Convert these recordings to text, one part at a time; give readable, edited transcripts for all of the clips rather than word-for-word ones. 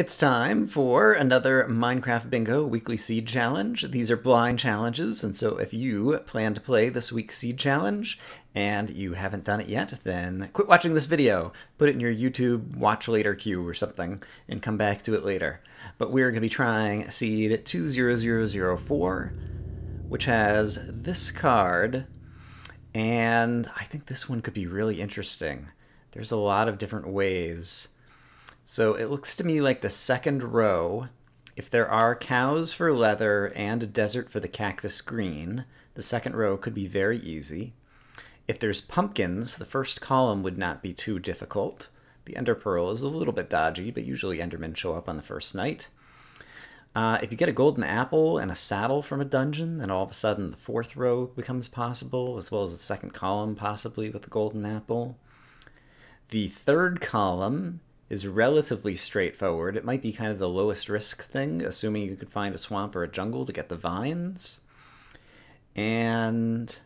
It's time for another Minecraft Bingo Weekly Seed Challenge. These are blind challenges, and so if you plan to play this week's Seed Challenge and you haven't done it yet, then quit watching this video, put it in your YouTube watch later queue or something, and come back to it later. But we're going to be trying Seed 20004, which has this card, and I think this one could be really interesting. There's a lot of different ways. So it looks to me like the second row, if there are cows for leather and a desert for the cactus green, the second row could be very easy. If there's pumpkins, the first column would not be too difficult. The ender pearl is a little bit dodgy, but usually endermen show up on the first night. If you get a golden apple and a saddle from a dungeon, then all of a sudden the fourth row becomes possible, as well as the second column possibly with the golden apple. The third column is relatively straightforward. It might be kind of the lowest risk thing, assuming you could find a swamp or a jungle to get the vines. And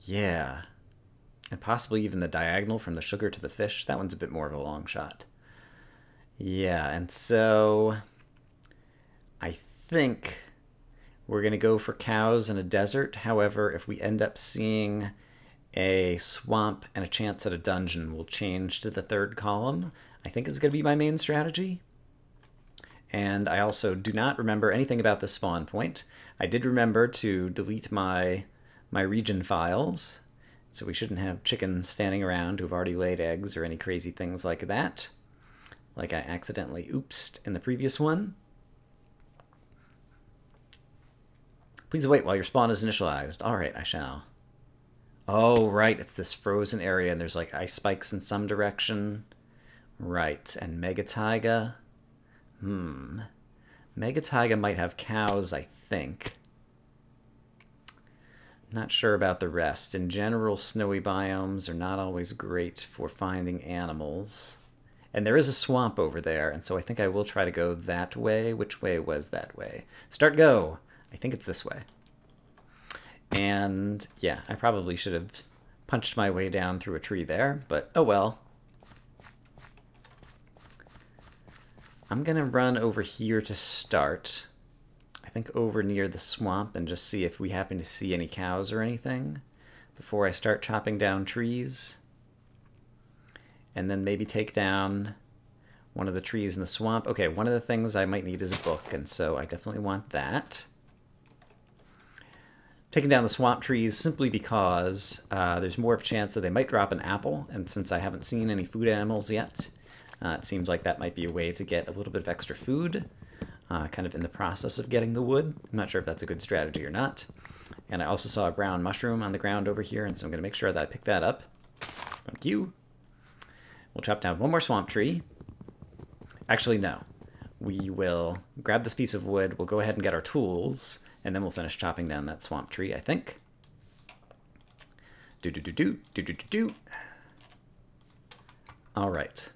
yeah, and possibly even the diagonal from the sugar to the fish. That one's a bit more of a long shot. Yeah, and so I think we're gonna go for cows and a desert. However, if we end up seeing a swamp and a chance at a dungeon, will change to the third column. I think is going to be my main strategy. And I also do not remember anything about the spawn point. I did remember to delete my region files, so we shouldn't have chickens standing around who've already laid eggs or any crazy things like that, like I accidentally oopsed in the previous one. Please wait while your spawn is initialized. All right, I shall. Oh, right, it's this frozen area, and there's like ice spikes in some direction. Right, and Mega Taiga. Mega Taiga might have cows, I think. Not sure about the rest. In general, snowy biomes are not always great for finding animals. And there is a swamp over there, and so I think I will try to go that way. Which way was that way? Start go! I think it's this way. And yeah, I probably should have punched my way down through a tree there, but oh well. I'm gonna run over here to start. I think over near the swamp, and just see if we happen to see any cows or anything before I start chopping down trees. And then maybe take down one of the trees in the swamp. Okay, one of the things I might need is a book, and so I definitely want that. Taking down the swamp trees simply because there's more of a chance that they might drop an apple, and since I haven't seen any food animals yet, it seems like that might be a way to get a little bit of extra food, kind of in the process of getting the wood. I'm not sure if that's a good strategy or not. And I also saw a brown mushroom on the ground over here, and so I'm going to make sure that I pick that up. Thank you. We'll chop down one more swamp tree. Actually, no. We will grab this piece of wood, we'll go ahead and get our tools, and then we'll finish chopping down that swamp tree, I think. Do. All right.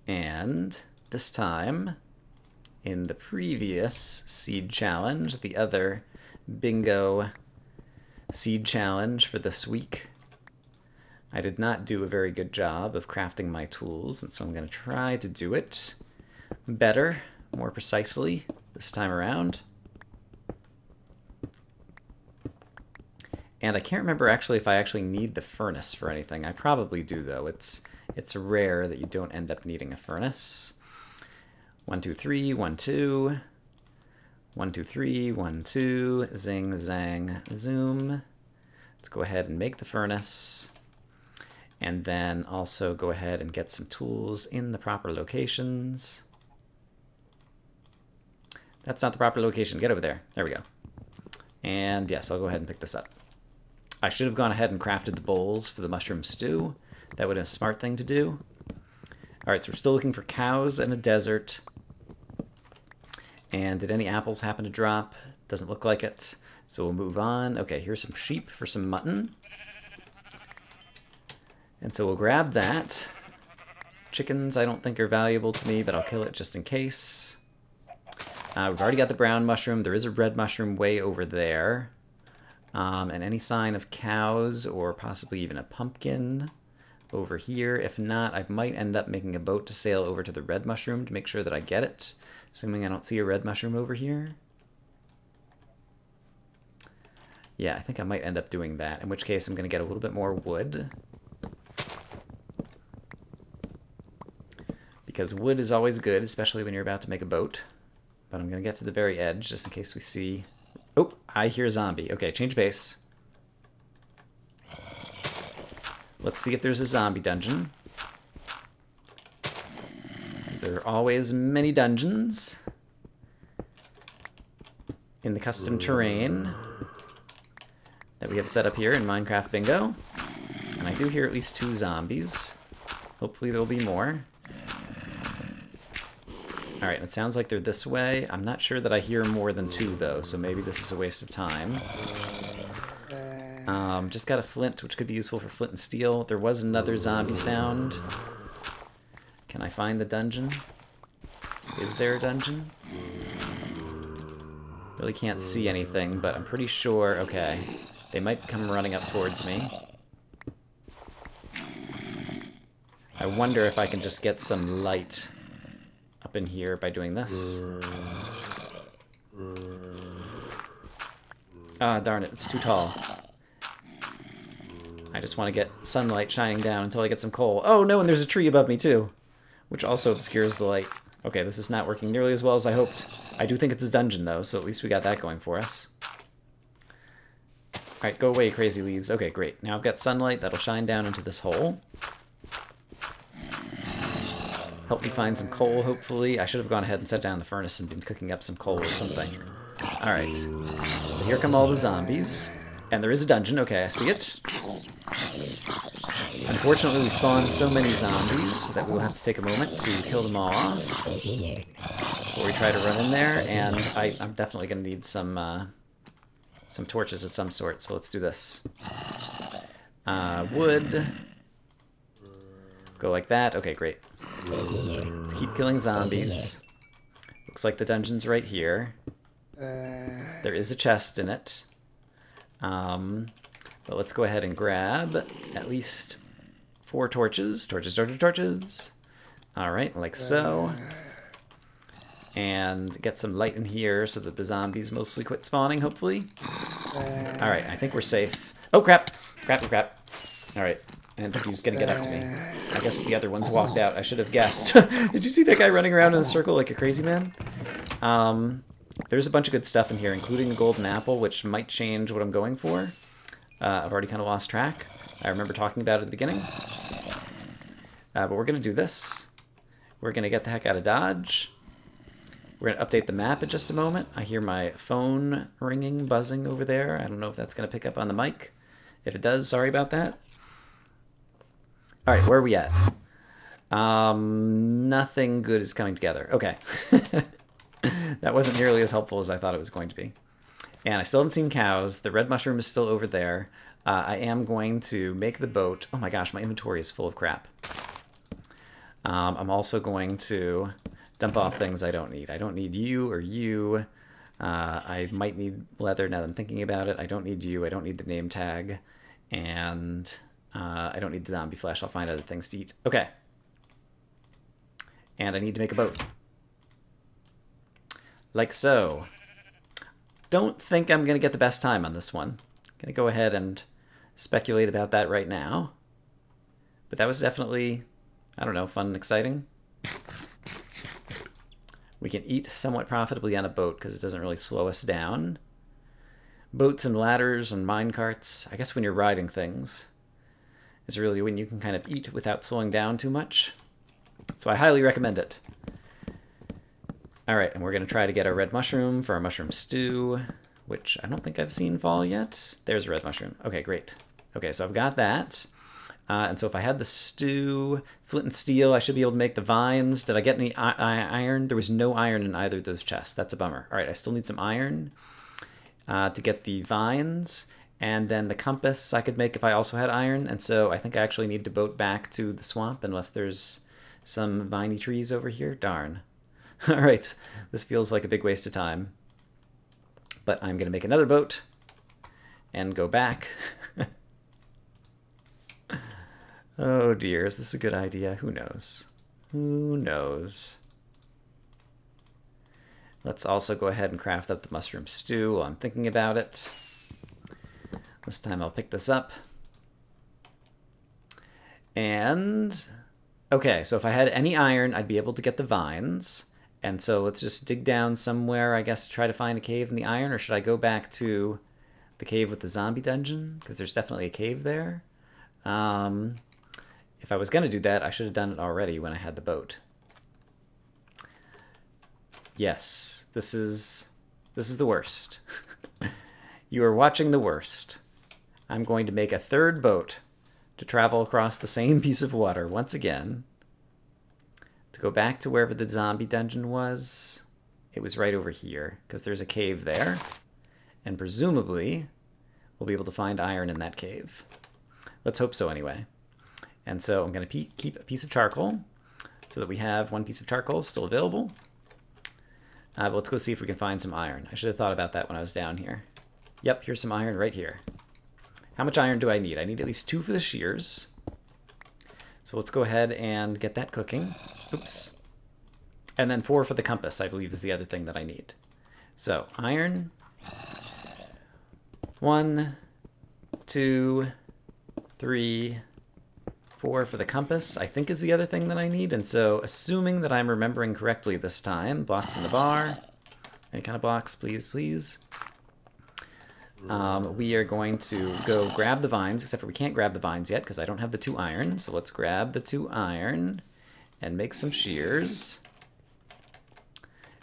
And this time, in the previous seed challenge, the other bingo seed challenge for this week, I did not do a very good job of crafting my tools, and so I'm going to try to do it better, more precisely this time around. And I can't remember actually if I actually need the furnace for anything. I probably do, though. It's rare that you don't end up needing a furnace. 1, 2, 3, 1, 2. 1, 2, 3, 1, 2. Zing, zang, zoom. Let's go ahead and make the furnace. And then also go ahead and get some tools in the proper locations. That's not the proper location. Get over there. There we go. And yes, I'll go ahead and pick this up. I should have gone ahead and crafted the bowls for the mushroom stew. That would have been a smart thing to do. All right, so we're still looking for cows and a desert. And did any apples happen to drop? Doesn't look like it. So we'll move on. Okay, here's some sheep for some mutton. And so we'll grab that. Chickens I don't think are valuable to me, but I'll kill it just in case. We've already got the brown mushroom. There is a red mushroom way over there. And any sign of cows or possibly even a pumpkin over here. If not, I might end up making a boat to sail over to the red mushroom to make sure that I get it, assuming I don't see a red mushroom over here. Yeah, I think I might end up doing that, in which case I'm going to get a little bit more wood. Because wood is always good, especially when you're about to make a boat. But I'm going to get to the very edge, just in case we see... Oh, I hear a zombie. Okay, change base. Let's see if there's a zombie dungeon. Because there are always many dungeons in the custom terrain that we have set up here in Minecraft Bingo. And I do hear at least 2 zombies. Hopefully there'll be more. Alright, it sounds like they're this way. I'm not sure that I hear more than 2 though, so maybe this is a waste of time. Just got a flint, which could be useful for flint and steel. There was another zombie sound. Can I find the dungeon? Is there a dungeon? Really can't see anything, but I'm pretty sure... Okay, they might come running up towards me. I wonder if I can just get some light up in here by doing this. Ah, darn it, it's too tall. I just want to get sunlight shining down until I get some coal. Oh no, and there's a tree above me too, which also obscures the light. Okay, this is not working nearly as well as I hoped. I do think it's a dungeon though, so at least we got that going for us. Alright, go away, crazy leaves. Okay, great. Now I've got sunlight that'll shine down into this hole. Help me find some coal, hopefully. I should have gone ahead and set down the furnace and been cooking up some coal or something. Alright. So here come all the zombies. And there is a dungeon. Okay, I see it. Unfortunately, we spawned so many zombies that we'll have to take a moment to kill them all off before we try to run in there. And I'm definitely going to need some torches of some sort, so let's do this. Wood. Go like that. Okay, great. Let's keep killing zombies. Looks like the dungeon's right here. There is a chest in it. But let's go ahead and grab at least 4 torches. Torches, torches, torches. Alright, like so. And get some light in here so that the zombies mostly quit spawning, hopefully. Alright, I think we're safe. Oh, crap! Crap, crap. Alright, and he's gonna get up to me. I guess the other ones walked out. I should have guessed. Did you see that guy running around in a circle like a crazy man? There's a bunch of good stuff in here, including the golden apple, which might change what I'm going for. I've already kind of lost track. I remember talking about it at the beginning. But we're going to do this. We're going to get the heck out of Dodge. We're going to update the map in just a moment. I hear my phone ringing, buzzing over there. I don't know if that's going to pick up on the mic. If it does, sorry about that. Alright, where are we at? Nothing good is coming together. Okay. That wasn't nearly as helpful as I thought it was going to be. And I still haven't seen cows. The red mushroom is still over there. I am going to make the boat. Oh my gosh, my inventory is full of crap. I'm also going to dump off things I don't need. I don't need you or you. I might need leather now that I'm thinking about it. I don't need you. I don't need the name tag. And I don't need the zombie flesh. I'll find other things to eat. Okay. And I need to make a boat. Like so. Don't think I'm going to get the best time on this one. I'm going to go ahead and speculate about that right now. But that was definitely, I don't know, fun and exciting. We can eat somewhat profitably on a boat because it doesn't really slow us down. Boats and ladders and mine carts, I guess when you're riding things, is really when you can kind of eat without slowing down too much. So I highly recommend it. Alright, and we're going to try to get a red mushroom for our mushroom stew, which I don't think I've seen fall yet. There's a red mushroom. Okay, great. Okay, so I've got that. And so if I had the stew, flint and steel, I should be able to make the vines. Did I get any iron? There was no iron in either of those chests. That's a bummer. Alright, I still need some iron to get the vines. And then the compass I could make if I also had iron. And so I think I actually need to boat back to the swamp unless there's some viney trees over here. Darn. Alright, this feels like a big waste of time. But I'm going to make another boat and go back. Oh dear, is this a good idea? Who knows? Who knows? Let's also go ahead and craft up the mushroom stew while I'm thinking about it. This time I'll pick this up. And, okay, so if I had any iron, I'd be able to get the vines. And so let's just dig down somewhere, I guess, try to find a cave in the iron, or should I go back to the cave with the zombie dungeon? Because there's definitely a cave there. If I was going to do that, I should have done it already when I had the boat. Yes, this is the worst. You are watching the worst. I'm going to make a third boat to travel across the same piece of water once again. To go back to wherever the zombie dungeon was. It was right over here, because there's a cave there. And presumably, we'll be able to find iron in that cave. Let's hope so anyway. And so I'm going to keep a piece of charcoal, so that we have one piece of charcoal still available. But let's go see if we can find some iron. I should have thought about that when I was down here. Yep, here's some iron right here. How much iron do I need? I need at least 2 for the shears. So let's go ahead and get that cooking. Oops. And then 4 for the compass, I believe, is the other thing that I need. So, iron. 1, 2, 3, 4 for the compass, I think is the other thing that I need. And so, assuming that I'm remembering correctly this time, blocks in the bar. Any kind of blocks, please, please. We are going to go grab the vines, except for we can't grab the vines yet because I don't have the 2 iron. So let's grab the 2 iron and make some shears.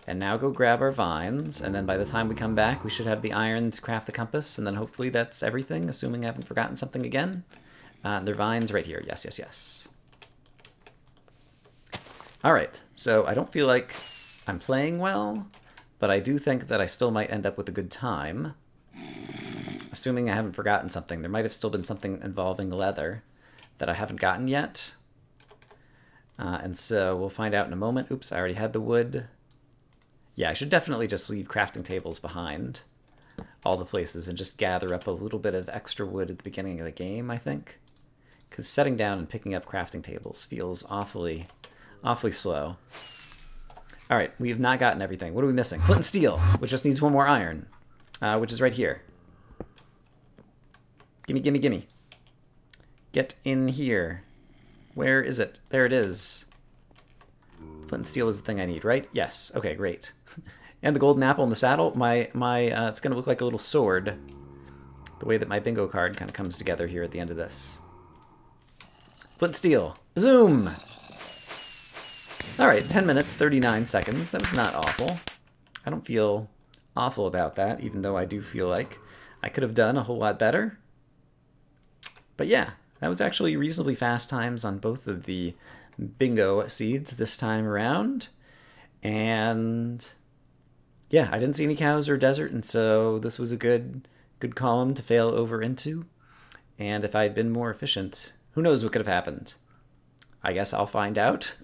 And now go grab our vines, and then by the time we come back, we should have the iron to craft the compass, and then hopefully that's everything, assuming I haven't forgotten something again. Their vines right here. Yes, yes, yes. All right, so I don't feel like I'm playing well, but I do think that I still might end up with a good time. Assuming I haven't forgotten something. There might have still been something involving leather that I haven't gotten yet. And so we'll find out in a moment. Oops, I already had the wood. Yeah, I should definitely just leave crafting tables behind all the places and just gather up a little bit of extra wood at the beginning of the game, I think. Because setting down and picking up crafting tables feels awfully slow. All right, we have not gotten everything. What are we missing? Flint and steel, which just needs 1 more iron, which is right here. Gimme, gimme, gimme. Get in here. Where is it? There it is. Flint and steel is the thing I need, right? Yes. Okay, great. And the golden apple in the saddle. It's going to look like a little sword. The way that my bingo card kind of comes together here at the end of this. Flint and steel. Zoom! All right, 10 minutes, 39 seconds. That was not awful. I don't feel awful about that, even though I do feel like I could have done a whole lot better. But yeah, that was actually reasonably fast times on both of the bingo seeds this time around. And yeah, I didn't see any cows or desert, and so this was a good column to fail over into. And if I had been more efficient, who knows what could have happened. I guess I'll find out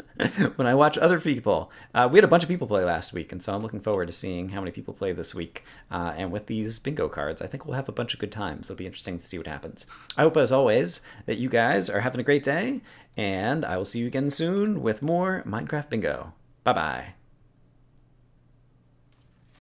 when I watch other people. We had a bunch of people play last week, and so I'm looking forward to seeing how many people play this week. And with these bingo cards, I think we'll have a bunch of good times. It'll be interesting to see what happens. I hope, as always, that you guys are having a great day, and I will see you again soon with more Minecraft Bingo. Bye-bye.